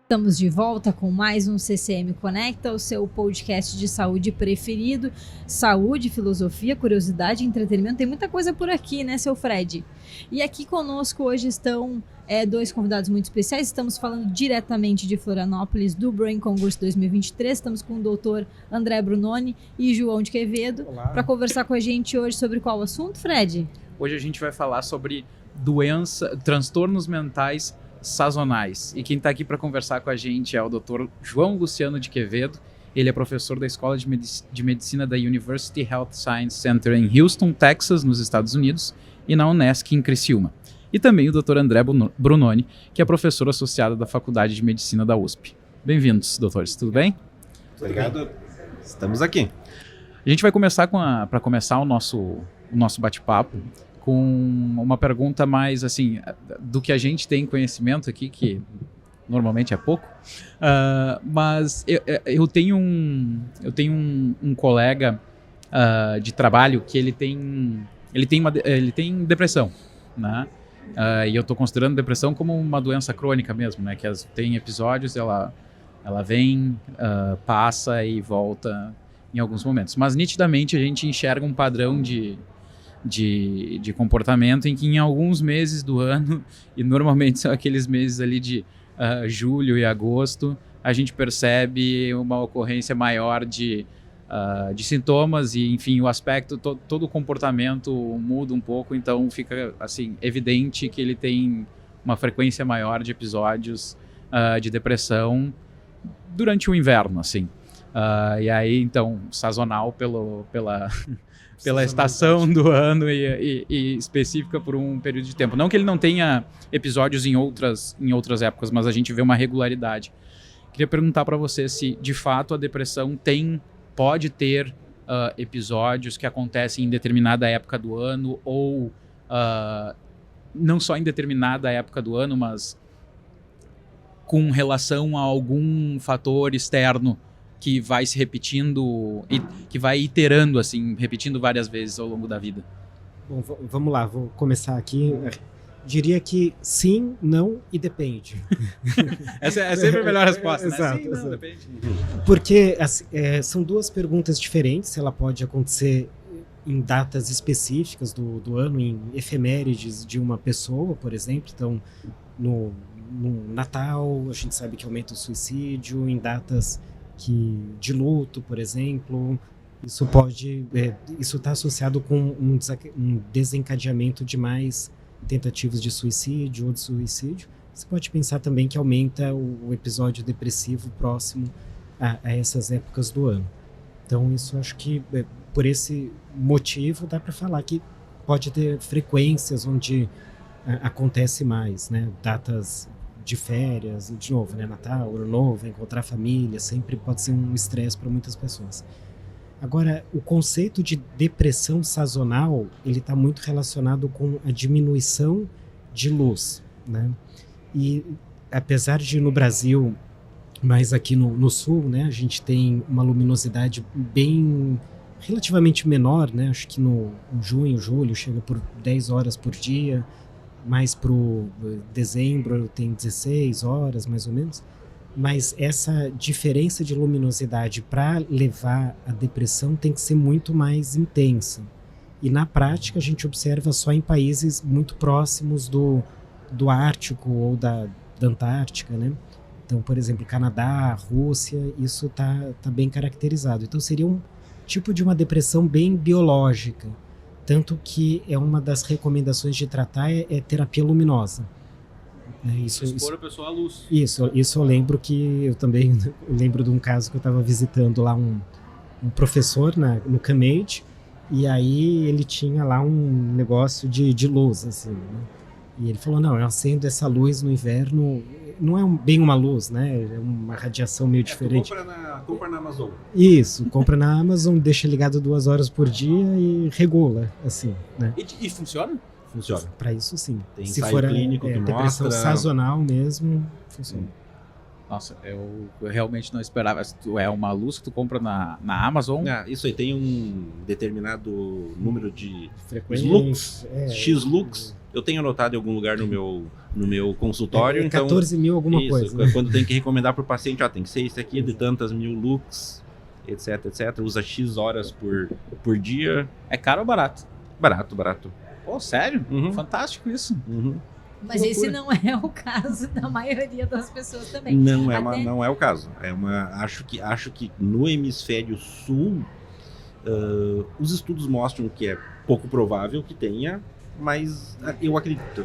Estamos de volta com mais um CCM Conecta, o seu podcast de saúde preferido. Saúde, filosofia, curiosidade, entretenimento, tem muita coisa por aqui, né, seu Fred? E aqui conosco hoje estão dois convidados muito especiais. Estamos falando diretamente de Florianópolis, do Brain Congress 2023. Estamos com o doutor André Brunoni e João de Quevedo para conversar com a gente hoje sobre qual assunto, Fred? Hoje a gente vai falar sobre transtornos mentais sazonais. E quem está aqui para conversar com a gente é o Dr. João Luciano de Quevedo. Ele é professor da Escola de Medicina da University Health Science Center em Houston, Texas, nos Estados Unidos, e na Unesc em Criciúma. E também o Dr. André Brunoni, que é professor associado da Faculdade de Medicina da USP. Bem-vindos, doutores. Tudo bem? Obrigado. Estamos aqui. A gente vai começar para começar o nosso bate-papo com uma pergunta mais, assim, do que a gente tem conhecimento aqui, que normalmente é pouco, mas eu tenho um colega de trabalho que ele tem depressão, né? E eu estou considerando depressão como uma doença crônica mesmo, né? Que tem episódios, ela vem, passa e volta em alguns momentos. Mas nitidamente a gente enxerga um padrão de comportamento em que em alguns meses do ano, e normalmente são aqueles meses ali de julho e agosto, a gente percebe uma ocorrência maior de sintomas e, enfim, o aspecto, todo o comportamento muda um pouco, então fica, assim, evidente que ele tem uma frequência maior de episódios de depressão durante o inverno, assim. E aí, então, sazonal pela estação do ano e específica por um período de tempo. Não que ele não tenha episódios em outras épocas, mas a gente vê uma regularidade. Queria perguntar para você se, de fato, a depressão pode ter episódios que acontecem em determinada época do ano ou não só em determinada época do ano, mas com relação a algum fator externo que vai se repetindo e que vai iterando, assim, repetindo várias vezes ao longo da vida? Bom, vamos lá, vou começar aqui. Diria que sim, não e depende. Essa é sempre a melhor resposta, né? Exato, Sim, não, exato. depende. Porque são duas perguntas diferentes. Ela pode acontecer em datas específicas do ano, em efemérides de uma pessoa, por exemplo. Então, no Natal, a gente sabe que aumenta o suicídio, em datas de luto, por exemplo, isso está associado com um desencadeamento de mais tentativas de suicídio ou de suicídio. Você pode pensar também que aumenta o episódio depressivo próximo a essas épocas do ano. Então, isso acho que, por esse motivo, dá para falar que pode ter frequências onde acontece mais, né? Datas de férias, de novo, né? Natal, Ano Novo, encontrar família, sempre pode ser um estresse para muitas pessoas. Agora, o conceito de depressão sazonal, ele está muito relacionado com a diminuição de luz, né? E apesar de no Brasil, mas aqui no sul, né, a gente tem uma luminosidade relativamente menor, né? Acho que no junho, julho chega por 10 horas por dia, mais para o dezembro tem 16 horas, mais ou menos. Mas essa diferença de luminosidade para levar a depressão tem que ser muito mais intensa. E na prática a gente observa só em países muito próximos do Ártico ou da Antártica, né? Então, por exemplo, Canadá, Rússia, isso tá bem caracterizado. Então seria um tipo de uma depressão bem biológica. Tanto que é uma das recomendações de tratar é terapia luminosa. Expor a pessoa à luz. Isso eu lembro que eu também lembro de um caso que eu estava visitando lá um professor no CAMED, e aí ele tinha lá um negócio de luz, assim, né? E ele falou, não, eu acendo essa luz no inverno, não é bem uma luz, né? É uma radiação meio diferente. Compra na Amazon. Isso, compra na Amazon, deixa ligado 2 horas por dia e regula, assim, né? E funciona? Funciona. Para isso, sim. Tem Se ensaio for clínico que depressão mostra... sazonal mesmo, funciona. Nossa, eu realmente não esperava. É uma luz que tu compra na Amazon? Isso aí, tem um determinado número de Frequência, lux, X lux. Eu tenho anotado em algum lugar no meu consultório. É 14 mil alguma isso, coisa. Né? Quando tem que recomendar para o paciente, tem que ser isso aqui de tantas mil lux, etc, etc. Usa X horas por dia. É caro ou barato? Barato. Pô, sério? Uhum. Fantástico isso. Uhum. Mas esse não é o caso da maioria das pessoas também. Não é o caso. Acho que no hemisfério sul, os estudos mostram que é pouco provável que tenha, mas eu acredito,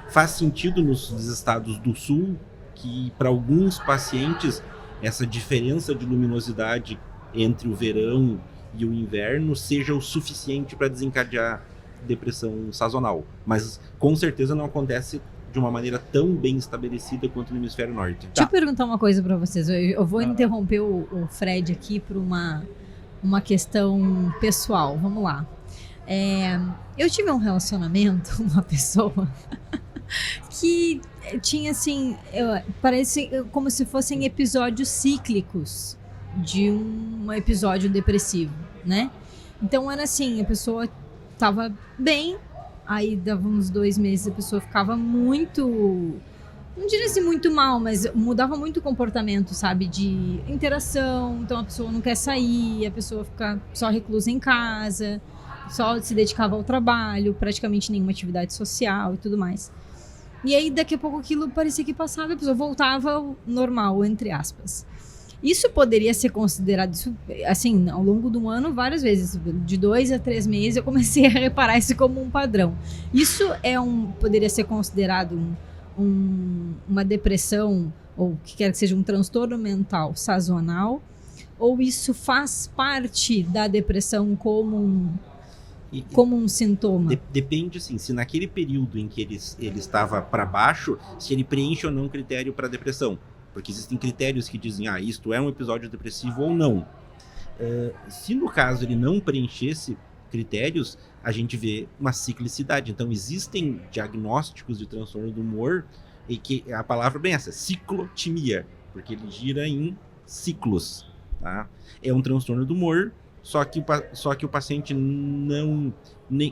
faz sentido nos estados do sul que para alguns pacientes essa diferença de luminosidade entre o verão e o inverno seja o suficiente para desencadear depressão sazonal, mas com certeza não acontece de uma maneira tão bem estabelecida quanto no hemisfério norte. Deixa eu perguntar uma coisa para vocês. Eu vou interromper o Fred aqui por uma questão pessoal. Vamos lá. Eu tive um relacionamento com uma pessoa que tinha assim, parece como se fossem episódios cíclicos de um episódio depressivo, né? Então era assim, a pessoa tava bem, aí dava uns 2 meses, a pessoa ficava muito, não diria assim muito mal, mas mudava muito o comportamento, sabe, de interação. Então a pessoa não quer sair, a pessoa fica só reclusa em casa, só se dedicava ao trabalho, praticamente nenhuma atividade social e tudo mais. E aí daqui a pouco aquilo parecia que passava, a pessoa voltava ao normal, entre aspas. Isso poderia ser considerado, assim, ao longo do ano, várias vezes, de 2 a 3 meses, eu comecei a reparar isso como um padrão. Isso poderia ser considerado uma depressão, ou que quer que seja um transtorno mental sazonal, ou isso faz parte da depressão como um sintoma? Depende, assim, se naquele período em que ele estava para baixo, se ele preenche ou não critério para depressão. Porque existem critérios que dizem, isto é um episódio depressivo ou não. Se no caso ele não preenchesse critérios, a gente vê uma ciclicidade. Então existem diagnósticos de transtorno do humor e que a palavra bem essa, ciclotimia, porque ele gira em ciclos. Tá? É um transtorno do humor, só que o paciente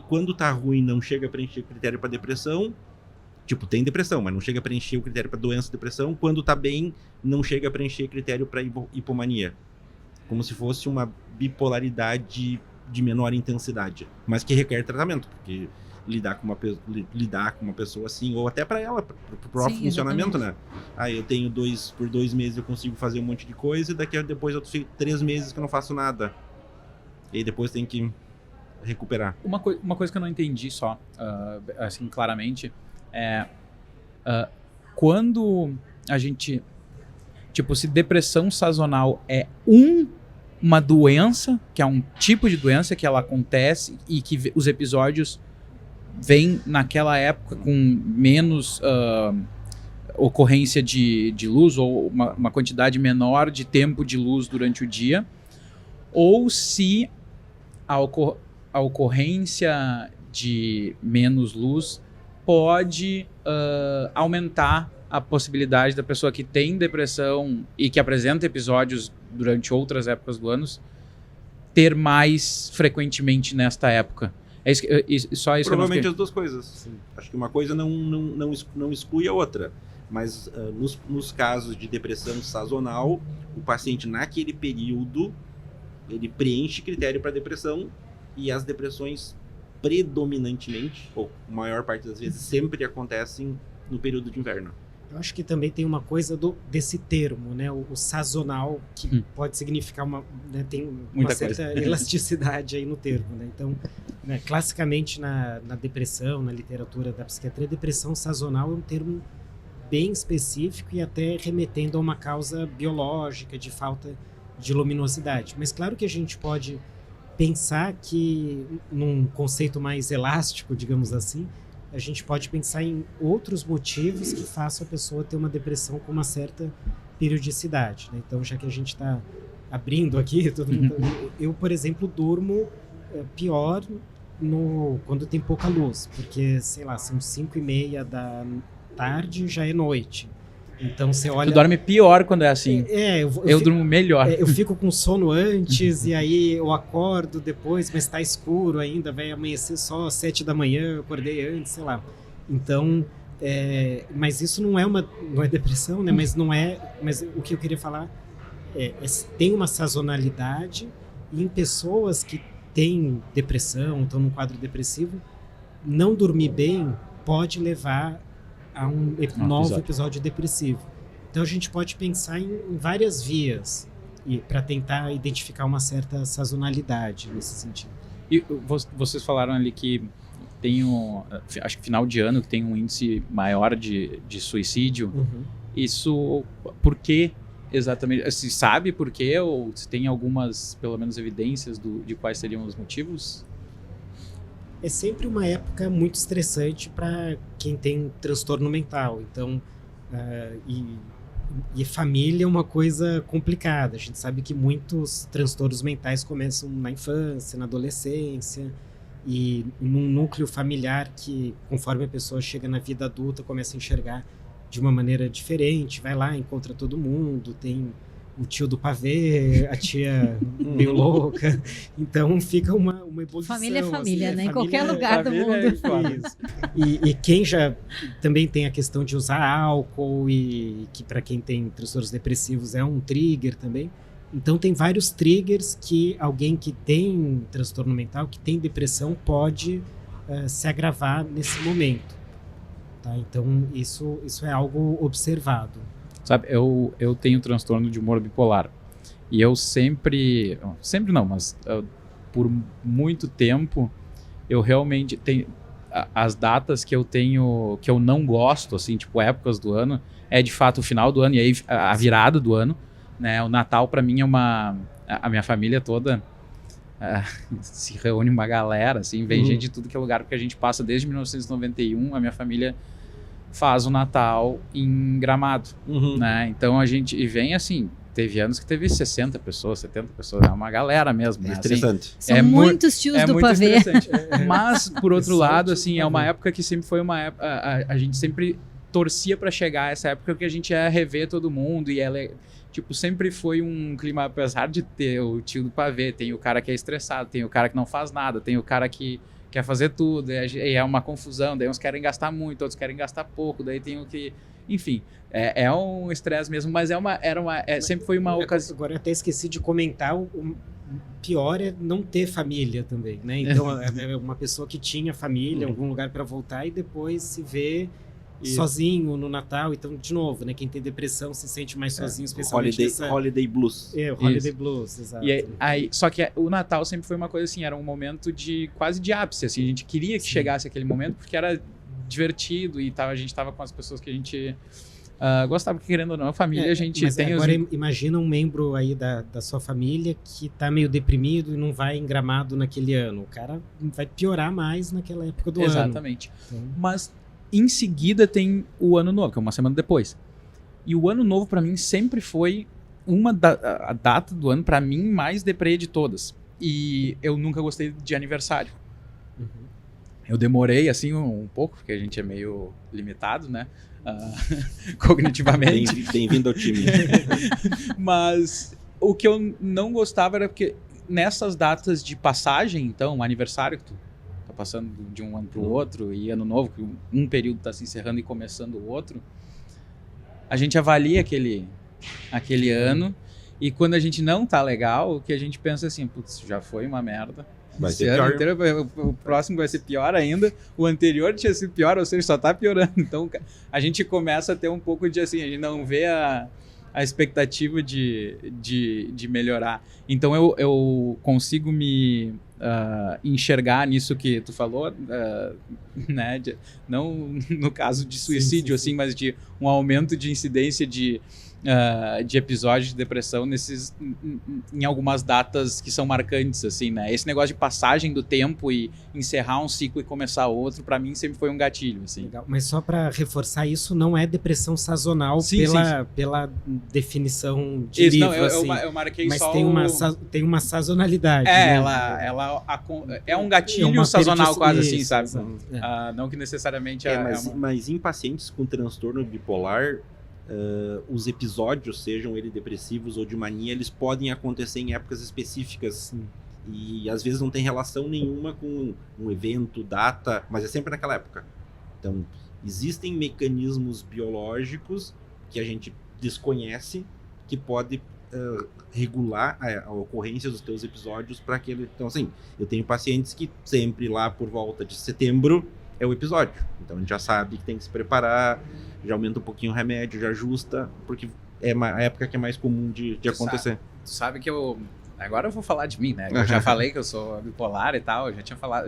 quando tá ruim não chega a preencher critério para depressão. Tem depressão, mas não chega a preencher o critério para doença e depressão. Quando tá bem, não chega a preencher critério para hipomania. Como se fosse uma bipolaridade de menor intensidade, mas que requer tratamento, porque lidar com uma pessoa assim, ou até para ela, para o próprio funcionamento, né? Eu tenho por 2 meses eu consigo fazer um monte de coisa, e depois eu fico 3 meses que eu não faço nada. E aí depois tem que recuperar. Uma coisa que eu não entendi só, assim, claramente, quando a gente, se depressão sazonal é uma doença, que é um tipo de doença que ela acontece e que os episódios vêm naquela época com menos ocorrência de luz, ou uma quantidade menor de tempo de luz durante o dia, ou se a ocorrência de menos luz pode aumentar a possibilidade da pessoa que tem depressão e que apresenta episódios durante outras épocas do ano ter mais frequentemente nesta época. Só isso. Provavelmente as duas coisas. Sim. Acho que uma coisa não exclui a outra. Mas nos casos de depressão sazonal, o paciente naquele período ele preenche critério para depressão, e as depressões predominantemente, ou a maior parte das vezes, sempre acontecem no período de inverno. Eu acho que também tem uma coisa desse termo, né? O sazonal, que pode significar tem uma certa elasticidade aí no termo, né? Então, classicamente na depressão, na literatura da psiquiatria, depressão sazonal é um termo bem específico e até remetendo a uma causa biológica de falta de luminosidade. Mas claro que a gente pode pensar que, num conceito mais elástico, digamos assim, a gente pode pensar em outros motivos que façam a pessoa ter uma depressão com uma certa periodicidade, né? Então, já que a gente está abrindo aqui, eu, por exemplo, durmo pior quando tem pouca luz, porque, sei lá, são 5:30 da tarde, já é noite. Então você olha... Tu dorme pior quando é assim. Eu durmo melhor. Eu fico com sono antes e aí eu acordo depois, mas tá escuro ainda, vai amanhecer só às 7 da manhã, eu acordei antes, sei lá. Então, mas isso não é depressão, né? Mas o que eu queria falar tem uma sazonalidade e em pessoas que têm depressão, estão num quadro depressivo, não dormir bem pode levar a um novo episódio depressivo. Então a gente pode pensar em várias vias para tentar identificar uma certa sazonalidade nesse sentido. E vocês falaram ali que tem acho que final de ano que tem um índice maior de suicídio. Uhum. Isso, por que exatamente? Se sabe por quê ou se tem algumas, pelo menos, evidências de quais seriam os motivos? É sempre uma época muito estressante para quem tem transtorno mental. Então, e família é uma coisa complicada. A gente sabe que muitos transtornos mentais começam na infância, na adolescência, e num núcleo familiar que, conforme a pessoa chega na vida adulta, começa a enxergar de uma maneira diferente, vai lá, encontra todo mundo, tem o tio do pavê, a tia meio louca, então fica uma ebulição. Família é família, assim, né? Em qualquer lugar do mundo. Isso. E quem já também tem a questão de usar álcool, e que para quem tem transtornos depressivos é um trigger também. Então tem vários triggers que alguém que tem transtorno mental, que tem depressão, pode se agravar nesse momento. Tá? Então isso é algo observado. Sabe, eu tenho transtorno de humor bipolar. E eu sempre não, mas por muito tempo, eu realmente tenho... As datas que eu tenho, que eu não gosto, assim, tipo épocas do ano, é de fato o final do ano e aí a virada do ano, né? O Natal pra mim é a minha família toda se reúne uma galera, assim, vem gente de tudo que é lugar, porque a gente passa desde 1991, a minha família faz o Natal em Gramado, né? Então a gente vem assim, teve anos que teve 60 pessoas, 70 pessoas, é uma galera mesmo, né? Interessante. Assim, são muitos tios do pavê. Mas, por outro lado, assim, é uma época que sempre foi uma época, a gente sempre torcia pra chegar essa época que a gente ia rever todo mundo e tipo, sempre foi um clima, apesar de ter o tio do pavê, tem o cara que é estressado, tem o cara que não faz nada, tem o cara que quer fazer tudo, e é uma confusão, daí uns querem gastar muito, outros querem gastar pouco, daí tem o que... Enfim, é um estresse mesmo, mas sempre foi uma ocasião... Agora eu até esqueci de comentar, o pior é não ter família também, né? Então é uma pessoa que tinha família, algum lugar para voltar e depois se vê sozinho no Natal. Então, de novo, né? Quem tem depressão se sente mais sozinho, especialmente Holiday Blues. O Holiday Blues, exato. E aí, só que o Natal sempre foi uma coisa assim, era um momento quase de ápice, assim, a gente queria que chegasse aquele momento porque era divertido e a gente estava com as pessoas que a gente gostava, porque querendo ou não, a família a gente mas tem... Agora imagina um membro aí da sua família que tá meio deprimido e não vai em Gramado naquele ano. O cara vai piorar mais naquela época do ano. Exatamente. Mas em seguida tem o Ano Novo, que é uma semana depois. E o Ano Novo, pra mim, sempre foi a data do ano, pra mim, mais deprê de todas. E eu nunca gostei de aniversário. Eu demorei, assim, um pouco, porque a gente é meio limitado, né? Cognitivamente. Bem-vindo ao time. Mas o que eu não gostava era porque nessas datas de passagem, então, aniversário que tu tá passando de um ano pro outro, e Ano Novo, que um período tá se encerrando e começando o outro, a gente avalia aquele ano, e quando a gente não tá legal, o que a gente pensa assim, putz, já foi uma merda. Vai Esse ser ano pior. inteiro, o próximo vai ser pior ainda, o anterior tinha sido pior, ou seja, só tá piorando. Então a gente começa a ter um pouco de assim, a gente não vê a expectativa de melhorar. Então eu consigo me enxergar nisso que tu falou, né? Não no caso de suicídio, sim. Assim, mas de um aumento de incidência de episódios de depressão em algumas datas que são marcantes, assim, né? Esse negócio de passagem do tempo e encerrar um ciclo e começar outro, pra mim sempre foi um gatilho, assim. Legal. Mas só para reforçar, isso não é depressão sazonal pela definição de isso, livro, não, assim. Eu marquei mas só tem uma sazonalidade. Né? Ela é um gatilho sazonal quase assim, sabe? Não que necessariamente mas em pacientes com transtorno bipolar, os episódios, sejam eles depressivos ou de mania, eles podem acontecer em épocas específicas. Sim. E às vezes não tem relação nenhuma com um evento, data, mas é sempre naquela época. Então, existem mecanismos biológicos que a gente desconhece que pode regular a ocorrência dos teus episódios para aquele... Então, assim, eu tenho pacientes que sempre lá por volta de setembro é o episódio. Então, a gente já sabe que tem que se preparar, já aumenta um pouquinho o remédio, já ajusta, porque é a época que é mais comum de acontecer. Tu sabe que agora eu vou falar de mim, né? Eu já falei que eu sou bipolar e tal, eu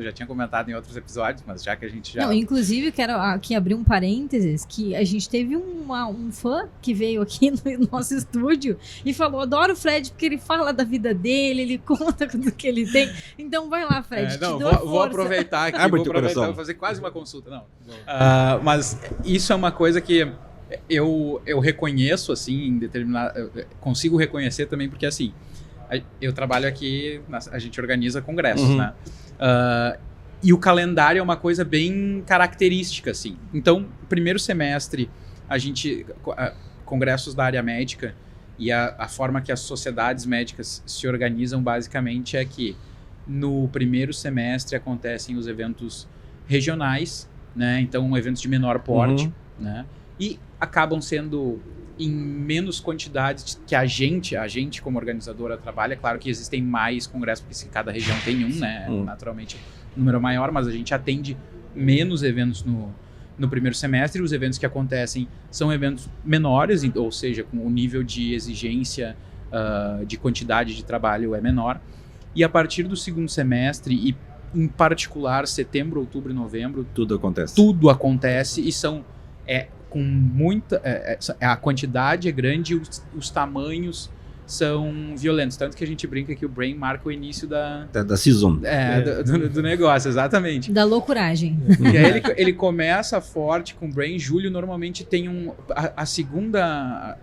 já tinha comentado em outros episódios, mas já que a gente já... Não, inclusive, quero aqui abrir um parênteses, que a gente teve um fã que veio aqui no nosso estúdio e falou, adoro o Fred porque ele fala da vida dele, ele conta do que ele tem. Então vai lá, Fred, vou aproveitar aqui, vou fazer quase uma consulta. Não. Mas isso é uma coisa que eu reconheço, assim, em determinado... Consigo reconhecer também, porque assim... Eu trabalho aqui, a gente organiza congressos, né? E o calendário é uma coisa bem característica, assim. Então, primeiro semestre, congressos da área médica e a forma que as sociedades médicas se organizam basicamente é que no primeiro semestre acontecem os eventos regionais, né? Então, eventos de menor porte, né? E acabam sendo em menos quantidades que a gente como organizadora trabalha. Claro que existem mais congressos, porque cada região tem um, né? Naturalmente, um número maior, mas a gente atende menos eventos no primeiro semestre. Os eventos que acontecem são eventos menores, ou seja, com o nível de exigência de quantidade de trabalho é menor. E a partir do segundo semestre, e em particular setembro, outubro e novembro, tudo acontece e são... com muita... a quantidade é grande e os tamanhos são violentos. Tanto que a gente brinca que o Brain marca o início da season. Do negócio, exatamente. Da loucuragem. E aí ele começa forte com o Brain. Julho normalmente tem a segunda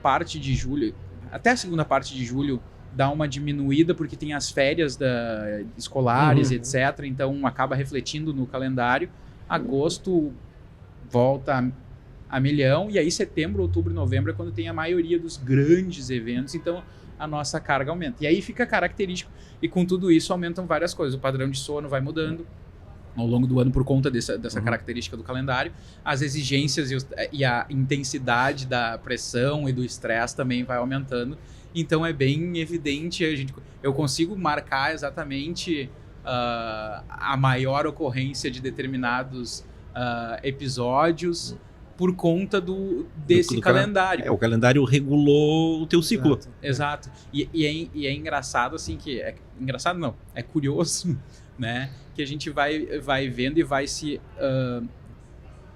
parte de julho, até a segunda parte de julho dá uma diminuída porque tem as férias escolares, etc. Então acaba refletindo no calendário. Agosto volta a milhão, e aí setembro, outubro e novembro é quando tem a maioria dos grandes eventos, então a nossa carga aumenta. E aí fica característico, e com tudo isso aumentam várias coisas. O padrão de sono vai mudando ao longo do ano por conta dessa característica do calendário. As exigências e a intensidade da pressão e do estresse também vai aumentando. Então é bem evidente, eu consigo marcar exatamente a maior ocorrência de determinados episódios por conta desse calendário. O calendário regulou o teu ciclo. Exato. E é engraçado, assim, que... engraçado não, é curioso, né? Que a gente vai vendo e vai se...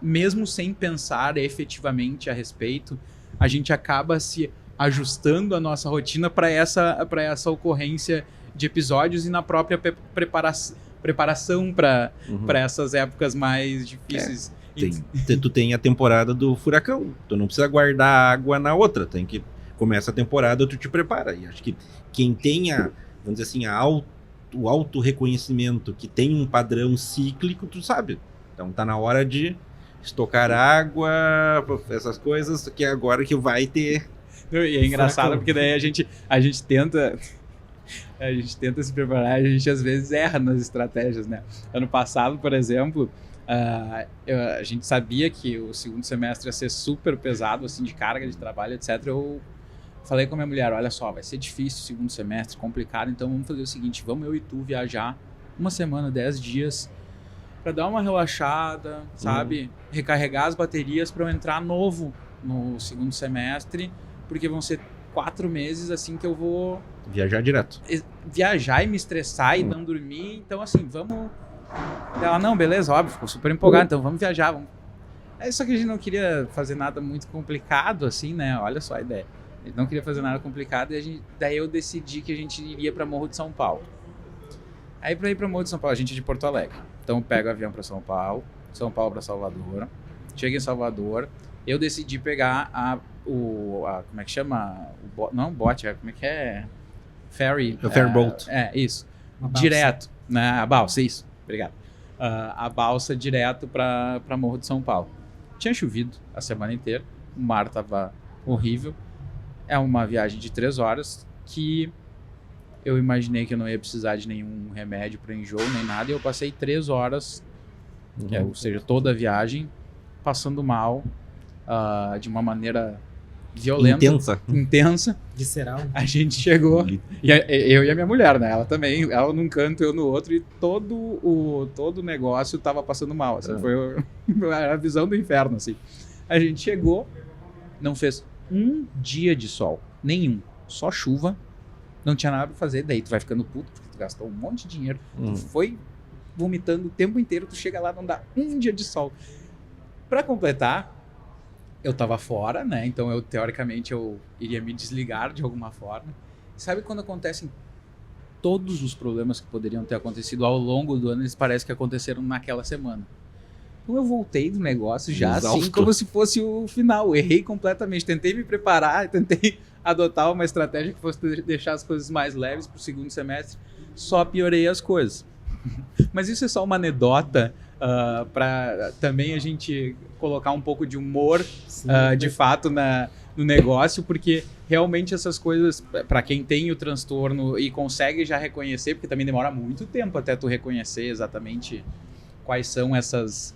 mesmo sem pensar efetivamente a respeito, a gente acaba se ajustando a nossa rotina para essa ocorrência de episódios e na própria preparação para essas épocas mais difíceis. Tu tem a temporada do furacão, tu não precisa guardar água na outra, começa a temporada, tu te prepara. E acho que quem tenha, vamos dizer assim, o auto-reconhecimento, que tem um padrão cíclico, tu sabe. Então tá na hora de estocar água, essas coisas, que é agora que vai ter... E é engraçado porque daí a gente tenta se preparar, a gente às vezes erra nas estratégias, né? Ano passado, por exemplo, a gente sabia que o segundo semestre ia ser super pesado, assim, de carga de trabalho, etc. Eu falei com a minha mulher, olha só, vai ser difícil o segundo semestre, complicado, então vamos fazer o seguinte, vamos eu e tu viajar uma semana, 10 dias, para dar uma relaxada, sabe? Recarregar as baterias para eu entrar novo no segundo semestre, porque vão ser 4 meses, assim, que eu vou... Viajar direto. Viajar e me estressar e não dormir. Então, assim, vamos... Ela, não, beleza, óbvio, ficou super empolgado, então vamos viajar. Só que a gente não queria fazer nada muito complicado, assim, né? Olha só a ideia. A gente não queria fazer nada complicado e daí eu decidi que a gente iria para Morro de São Paulo. Aí, para ir para Morro de São Paulo, a gente é de Porto Alegre. Então, eu pego o avião para São Paulo para Salvador. Chego em Salvador, eu decidi pegar como é que chama? Não, bote, como é que é? Ferry. O ferry boat. Isso. Direto, né? A balsa, isso. Obrigado. A balsa direto para Morro de São Paulo. Tinha chovido a semana inteira. o mar tava horrível. É uma viagem de 3 horas que eu imaginei que eu não ia precisar de nenhum remédio para enjoo nem nada, e eu passei 3 horas, ou seja, toda a viagem, passando mal, de uma maneira violenta, intensa. Visceral. A gente chegou, e eu e a minha mulher, né? Ela também, ela num canto, eu no outro, e todo o negócio tava passando mal. Assim, foi a visão do inferno, assim. A gente chegou, não fez um dia de sol, nenhum, só chuva, não tinha nada pra fazer, daí tu vai ficando puto, porque tu gastou um monte de dinheiro, tu foi vomitando o tempo inteiro, tu chega lá, não dá um dia de sol. Pra completar, eu tava fora, né, então teoricamente eu iria me desligar de alguma forma. Sabe quando acontecem todos os problemas que poderiam ter acontecido ao longo do ano, eles parecem que aconteceram naquela semana. Então eu voltei do negócio já assim, como se fosse o final. Errei completamente. Tentei me preparar, tentei adotar uma estratégia que fosse deixar as coisas mais leves para o segundo semestre. Só piorei as coisas. Mas isso é só uma anedota para também a gente colocar um pouco de humor, de fato, no negócio, porque realmente essas coisas, para quem tem o transtorno e consegue já reconhecer, porque também demora muito tempo até tu reconhecer exatamente quais são essas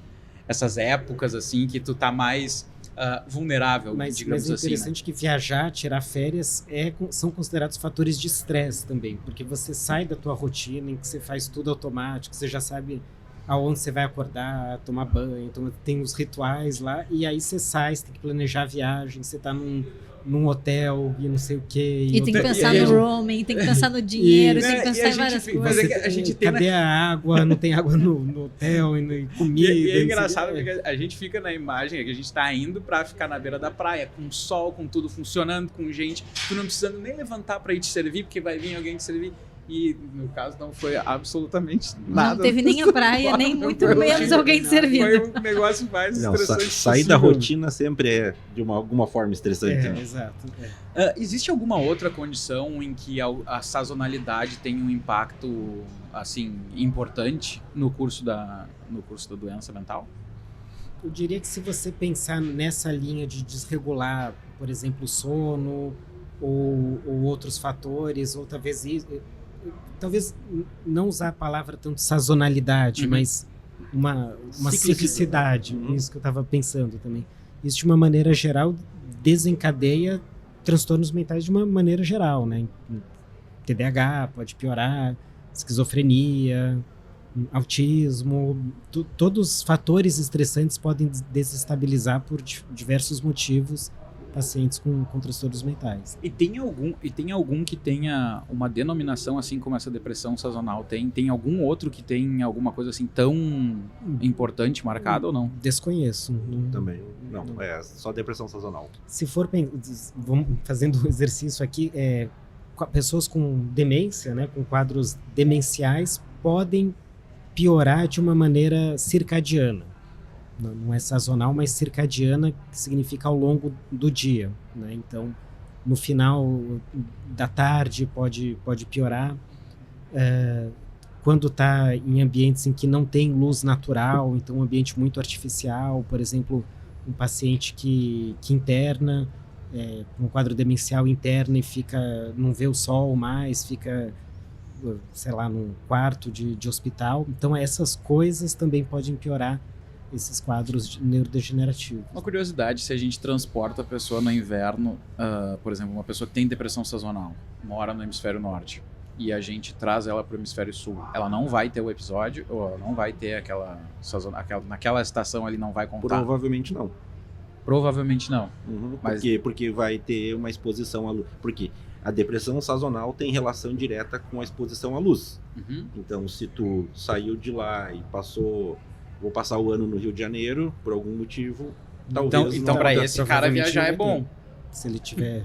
épocas, assim, que tu tá mais vulnerável, digamos assim. Mas é interessante que viajar, tirar férias, são considerados fatores de estresse também, porque você sai da tua rotina, em que você faz tudo automático, você já sabe aonde você vai acordar, tomar banho, então tem os rituais lá, e aí você sai, você tem que planejar a viagem, você tá num hotel e não sei o quê. E tem que pensar no roaming, tem que pensar no dinheiro, tem que pensar em várias coisas. Cadê a água? Não tem água no hotel, e comida. E é engraçado porque a gente fica na imagem que a gente tá indo pra ficar na beira da praia, com sol, com tudo funcionando, com gente, tu não precisando nem levantar pra ir te servir, porque vai vir alguém te servir. E no caso não foi absolutamente nada. Não teve nem a praia, nem muito menos alguém servindo. Foi um negócio mais estressante. Sair da rotina sempre é de alguma forma estressante. Né? Exato. Existe alguma outra condição em que a sazonalidade tem um impacto assim importante no curso da doença mental? Eu diria que se você pensar nessa linha de desregular, por exemplo, o sono ou outros fatores, ou talvez não usar a palavra tanto sazonalidade, mas uma ciclicidade, isso que eu estava pensando também. Isso, de uma maneira geral, desencadeia transtornos mentais de uma maneira geral, né? TDAH pode piorar, esquizofrenia, autismo, todos os fatores estressantes podem desestabilizar por diversos motivos pacientes com transtornos mentais. E tem algum que tenha uma denominação assim como essa depressão sazonal? Tem algum outro que tem alguma coisa assim tão importante marcada ou não? Desconheço. Também. Não, é só depressão sazonal. Se for vamos fazendo o exercício aqui, pessoas com demência, né, com quadros demenciais, podem piorar de uma maneira circadiana. Não é sazonal, mas circadiana, que significa ao longo do dia, né? Então, no final da tarde pode piorar. Quando está em ambientes em que não tem luz natural, então um ambiente muito artificial, por exemplo, um paciente que interna, com um quadro demencial interna e não vê o sol mais, fica, sei lá, num quarto de hospital. Então, essas coisas também podem piorar esses quadros neurodegenerativos. Uma curiosidade, se a gente transporta a pessoa no inverno, por exemplo, uma pessoa que tem depressão sazonal, mora no hemisfério norte, e a gente traz ela para o hemisfério sul, ela não vai ter o episódio, ou não vai ter naquela estação ali não vai contar? Provavelmente não. Provavelmente não. Mas... Porque vai ter uma exposição à luz. Porque a depressão sazonal tem relação direta com a exposição à luz. Então, se tu saiu de lá e vou passar o ano no Rio de Janeiro, por algum motivo, talvez... Então para esse cara viajar é bom. Se ele tiver...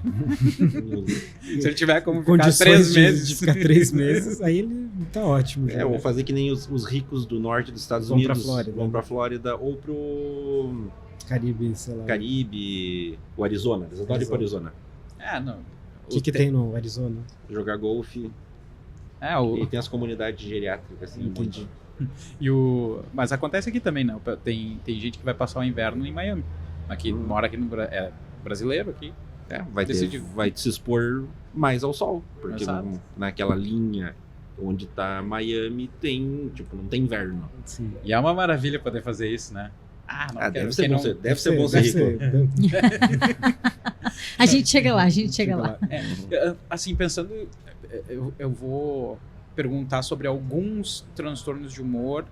Se ele tiver como ficar 3 meses. De ficar 3 meses, aí ele tá ótimo. Eu vou fazer que nem os ricos do norte dos Estados Unidos. Vão pra Flórida ou pro... Caribe, sei lá. Caribe, o Arizona. Eles adoram ir pro Arizona. Não. O que tem no Arizona? Jogar golfe. E tem as comunidades geriátricas, assim. Entendi. Mas acontece aqui também, né? Tem gente que vai passar o inverno em Miami. Mora aqui no brasileiro aqui. Vai se expor mais ao sol, porque Exato. naquela linha onde tá Miami não tem inverno. Sim. E é uma maravilha poder fazer isso, né? Não quero, Deve ser porque bom ser rico. A gente chega lá. Assim, pensando, eu vou perguntar sobre alguns transtornos de humor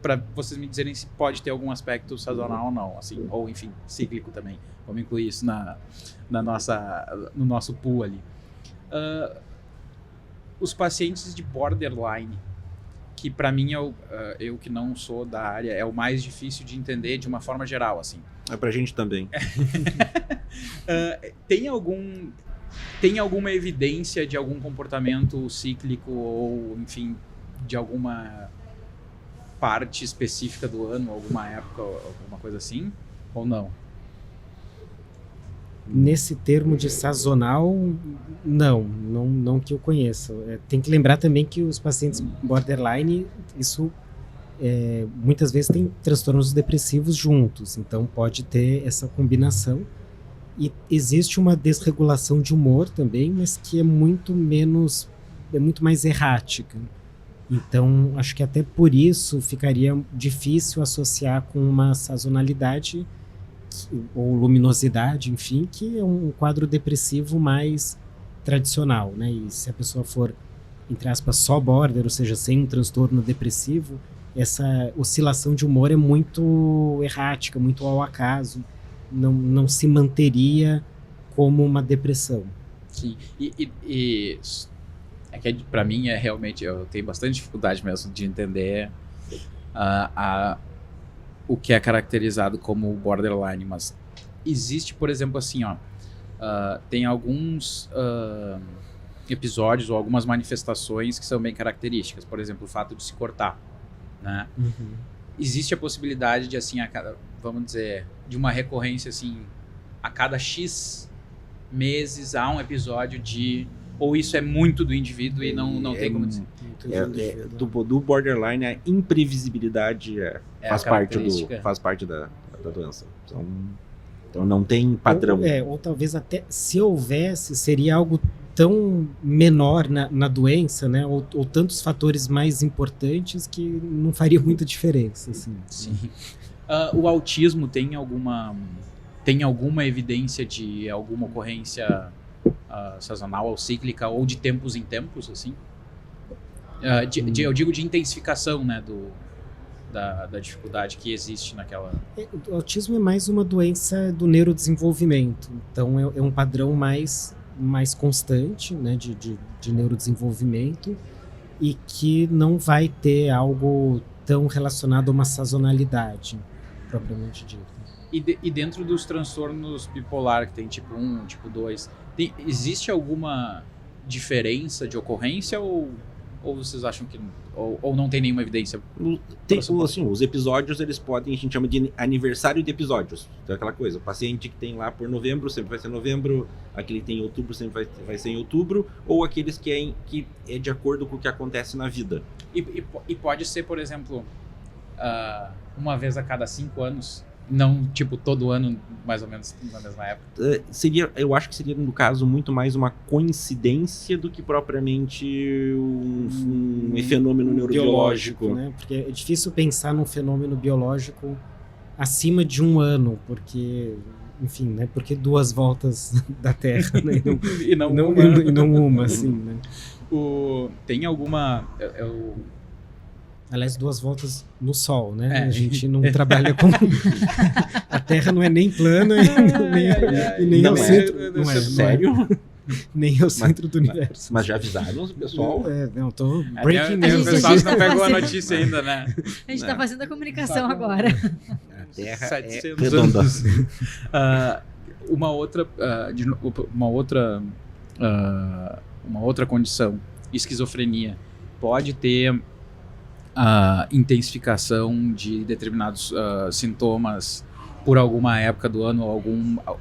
para vocês me dizerem se pode ter algum aspecto sazonal ou não, assim, ou enfim, cíclico também. Vamos incluir isso no nosso pool ali. Os pacientes de borderline, que para mim eu que não sou da área, é o mais difícil de entender de uma forma geral, assim. É pra gente também. Tem alguma evidência de algum comportamento cíclico ou, enfim, de alguma parte específica do ano, alguma época, alguma coisa assim? Ou não? Nesse termo de sazonal, não que eu conheça. Tem que lembrar também que os pacientes borderline, isso muitas vezes tem transtornos depressivos juntos, então pode ter essa combinação. E existe uma desregulação de humor também, mas que é muito mais errática. Então, acho que até por isso ficaria difícil associar com uma sazonalidade ou luminosidade, enfim, que é um quadro depressivo mais tradicional, né? E se a pessoa for, entre aspas, só border, ou seja, sem um transtorno depressivo, essa oscilação de humor é muito errática, muito ao acaso, não se manteria como uma depressão. Sim, e é que para mim realmente, eu tenho bastante dificuldade mesmo de entender o que é caracterizado como borderline, mas existe, por exemplo, assim, tem alguns episódios ou algumas manifestações que são bem características, por exemplo, o fato de se cortar, né? Uhum. Existe a possibilidade de, assim, vamos dizer, de uma recorrência, assim, a cada X meses há um episódio ou isso é muito do indivíduo e não tem como dizer. Do borderline, a imprevisibilidade faz parte da doença. Então não tem padrão. Ou talvez até se houvesse, seria algo tão menor na doença, né? Ou tantos fatores mais importantes que não faria muita diferença. Assim. Sim. O autismo tem alguma evidência de alguma ocorrência sazonal ou cíclica ou de tempos em tempos, assim? Eu digo de intensificação, né, da dificuldade que existe naquela... O autismo é mais uma doença do neurodesenvolvimento, então é um padrão mais constante, né, de neurodesenvolvimento e que não vai ter algo tão relacionado a uma sazonalidade, propriamente dita. E dentro dos transtornos bipolar, que tem tipo 1, tipo 2, existe alguma diferença de ocorrência ou vocês acham que ou não tem nenhuma evidência? Assim, os episódios, eles podem, a gente chama de aniversário de episódios. Então, aquela coisa, o paciente que tem lá por novembro, sempre vai ser novembro, aquele que tem em outubro, sempre vai ser em outubro, ou aqueles que é de acordo com o que acontece na vida. E pode ser, por exemplo, uma vez a cada 5 anos, não tipo todo ano, mais ou menos na mesma época? Eu acho que seria, no caso, muito mais uma coincidência do que propriamente um fenômeno neurobiológico. Né? Porque é difícil pensar num fenômeno biológico acima de 1 ano, porque, enfim, né? Porque 2 voltas da Terra, né? E não uma, assim, né? Tem alguma... Aliás, 2 voltas no Sol, né? A gente não trabalha com... A Terra não é nem plana e nem é o centro... Não é sério? Nem é o centro do universo. Mas já avisaram o pessoal? Não, tô breaking news. O pessoal não pegou a notícia ainda, né? A gente tá fazendo a comunicação agora. A Terra 700 é redonda. anos. Uma outra condição, esquizofrenia, pode ter a intensificação de determinados sintomas por alguma época do ano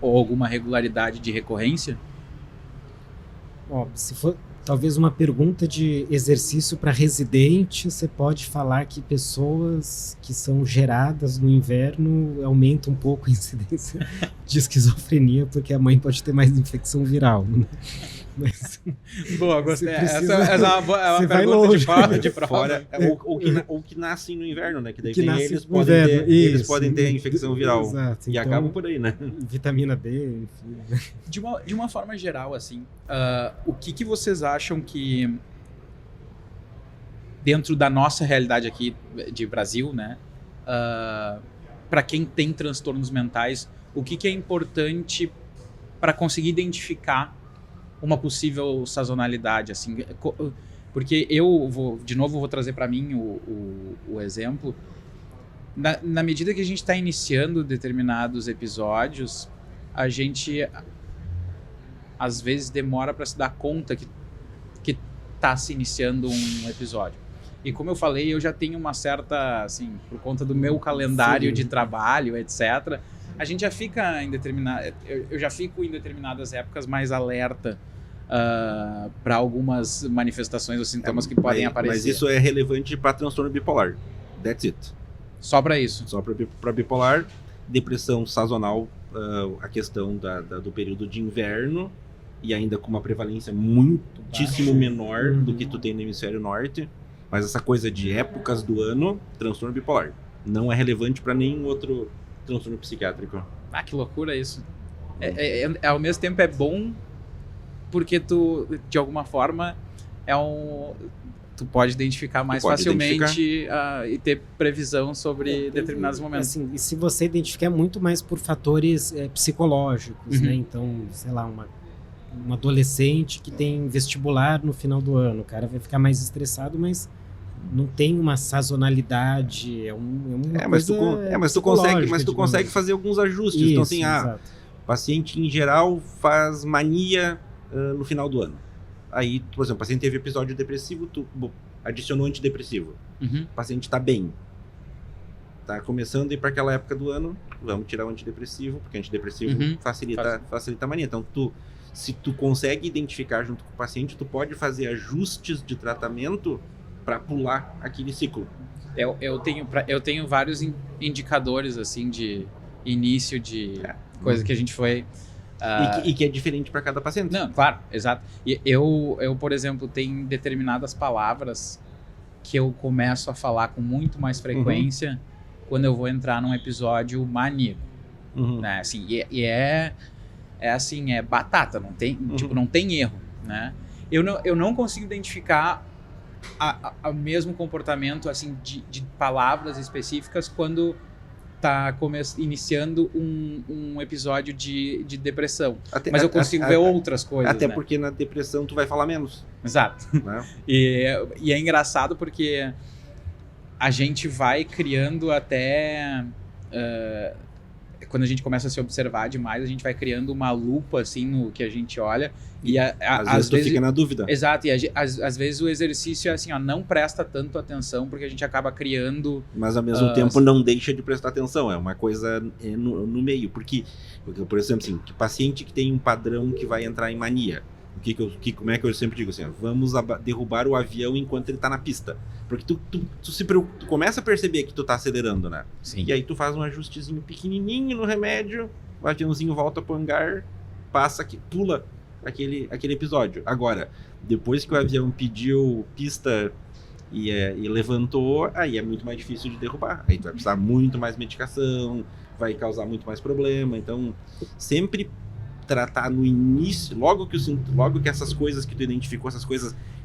ou alguma regularidade de recorrência? Se for Talvez uma pergunta de exercício para residente, você pode falar que pessoas que são geradas no inverno aumentam um pouco a incidência de esquizofrenia, porque a mãe pode ter mais infecção viral. Né? Mas, boa, gostei. precisa, Essa é uma vai pergunta longe. de prova. Fora, ou que nascem no inverno, né? Que daí Que nasce eles, no inverno, eles isso. podem ter infecção viral. Exato, E então, acabam por aí, né? vitamina D, enfim. De uma forma geral, assim, o que vocês acham que, dentro da nossa realidade aqui de Brasil, né, para quem tem transtornos mentais, o que é importante para conseguir identificar uma possível sazonalidade, assim, porque de novo vou trazer para mim o exemplo. Na medida que a gente está iniciando determinados episódios, a gente às vezes demora para se dar conta que está se iniciando um episódio. E como eu falei, eu já tenho uma certa, assim, por conta do meu calendário de trabalho, etc., a gente já fica em eu já fico em determinadas épocas mais alerta para algumas manifestações ou sintomas que podem aparecer. Mas isso é relevante para transtorno bipolar. That's it. Só para isso. Só para bipolar, depressão sazonal, a questão do período de inverno, e ainda com uma prevalência muitíssimo menor do que tu tem no hemisfério norte. Mas essa coisa de épocas do ano, transtorno bipolar. Não é relevante para nenhum outro transtorno psiquiátrico. Ah, que loucura isso. Ao mesmo tempo é bom porque tu, de alguma forma, tu pode identificar mais facilmente e ter previsão sobre determinados momentos. Assim, e se você identificar muito mais por fatores psicológicos, né? Então, sei lá, um adolescente que tem vestibular no final do ano, o cara vai ficar mais estressado, mas não tem uma sazonalidade, mas tu consegue fazer alguns ajustes. Isso, então, assim, exato. o paciente em geral faz mania no final do ano. Aí, por exemplo, o paciente teve episódio depressivo, tu adicionou antidepressivo. O paciente tá bem. Tá começando a ir para aquela época do ano, vamos tirar o antidepressivo, porque antidepressivo facilita a mania. Então, se tu consegue identificar junto com o paciente, tu pode fazer ajustes de tratamento para pular aquele ciclo. Eu tenho vários indicadores assim de início de coisa que a gente foi e que é diferente para cada paciente. Não, claro, exato. E eu, por exemplo, tenho determinadas palavras que eu começo a falar com muito mais frequência quando eu vou entrar num episódio maníaco, né? Assim, assim, é batata, não tem, tipo, não tem erro, né? Eu não consigo identificar o mesmo comportamento, assim, de palavras específicas quando tá iniciando um episódio de depressão. Mas eu consigo ver outras coisas, até né? porque na depressão tu vai falar menos. Exato. Né? E é engraçado porque a gente vai criando até... quando a gente começa a se observar demais, a gente vai criando uma lupa, assim, no que a gente olha. E às vezes tu fica na dúvida. Exato, e às vezes o exercício é assim, ó, não presta tanto atenção, porque a gente acaba criando... Mas ao mesmo tempo não deixa de prestar atenção, é uma coisa no meio. Porque, por exemplo, assim, que paciente que tem um padrão que vai entrar em mania, como é que eu sempre digo assim, ó, vamos derrubar o avião enquanto ele tá na pista. Porque tu começa a perceber que tu tá acelerando, né? Sim. E aí tu faz um ajustezinho pequenininho no remédio, o aviãozinho volta pro hangar, pula aquele episódio. Agora, depois que o avião pediu pista e levantou, aí é muito mais difícil de derrubar. Aí tu vai precisar muito mais medicação, vai causar muito mais problema. Então, sempre tratar no início, logo que essas coisas que tu identificou,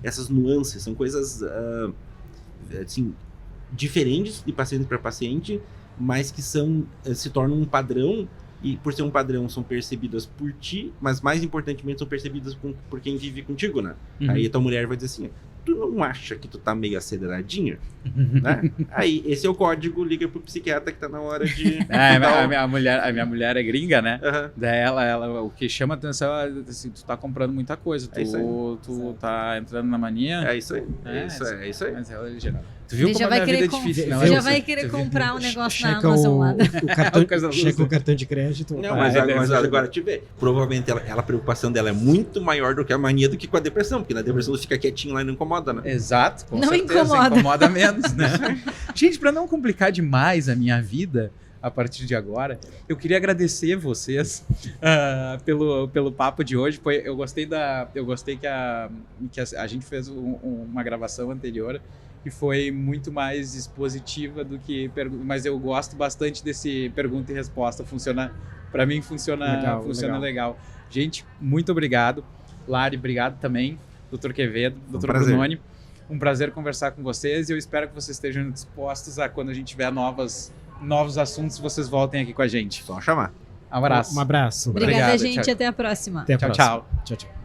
essas nuances, são coisas assim, diferentes de paciente para paciente, mas que se tornam um padrão, e por ser um padrão são percebidas por ti, mas mais importantemente são percebidas por quem vive contigo, né? Aí a tua mulher vai dizer assim, tu não acha que tu tá meio aceleradinho? Né? Aí, esse é o código, liga pro psiquiatra que tá na hora de... a minha mulher é gringa, né? Daí ela, o que chama atenção é assim, tu tá comprando muita coisa, tu tá entrando na mania. É isso aí, é isso aí. Mas ela é geral. Tu viu Ele como já a vai minha querer vida é difícil, né, já Larissa? vai querer Tu viu? comprar um negócio na Checa Amazon lá. checa o cartão de crédito. Não, mas deve ser. agora te vê. Provavelmente a preocupação dela é muito maior do que a mania do que com a depressão, porque na depressão você fica quietinho lá e não incomoda, né? Exato, com Não certeza, incomoda. menos, né? Gente, para não complicar demais a minha vida a partir de agora, eu queria agradecer vocês pelo papo de hoje. Eu gostei que a gente fez uma gravação anterior que foi muito mais expositiva do que mas eu gosto bastante desse pergunta e resposta. Para mim funciona legal. Gente, muito obrigado. Lari, obrigado também. Dr. Quevedo, Dr. Brunoni. Um prazer conversar com vocês e eu espero que vocês estejam dispostos a, quando a gente tiver novos assuntos, vocês voltem aqui com a gente. Só chamar. Um abraço. Um abraço. Obrigada, Obrigado, gente. tchau. Até a próxima. Até a Tchau, próxima. tchau. Tchau, tchau.